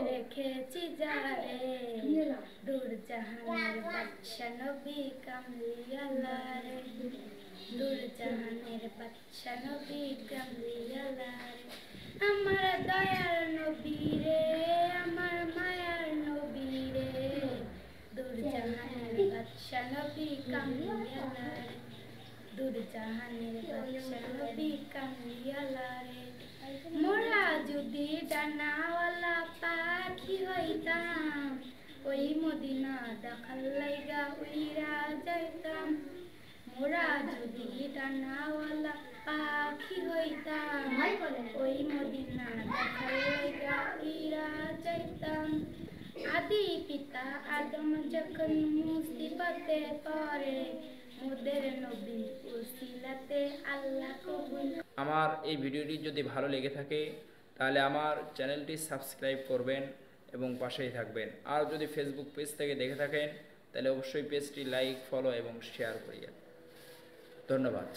রেখেছি যারে দূর জাহানের বাদশা নবী কামলিওয়ালা রে দূর জাহানের বাদশা নবী কামলিওয়ালা রে আমার দয়ার নবী রে আমার মায়ার নবী রে দূর জাহানের বাদশা নবী কামলিওয়ালা রে দূর জাহানের বাদশা নবী কামলিওয়ালা রে মোরা যদি ডানাওয়ালা পাখি হইতাম ওই মদিনা দেখার লাইগা উইরা যাইতাম মোরা যদি ডানাওয়ালা পাখি হইতাম ওই মদিনা দেখার লাইগা উইরা যাইতাম আদি পিতা আদম যখন মুসিবতে পড়ে মোদের নবী উসিলাতে আল্লাহ কবুল। আমার এই ভিডিওটি যদি ভালো লেগে থাকে তাহলে আমার চ্যানেলটি সাবস্ক্রাইব করবেন এবং পাশেই থাকবেন। আর যদি ফেসবুক পেজ থেকে দেখে থাকেন তাহলে অবশ্যই পেজটি লাইক, ফলো এবং শেয়ার করিয়েন। ধন্যবাদ।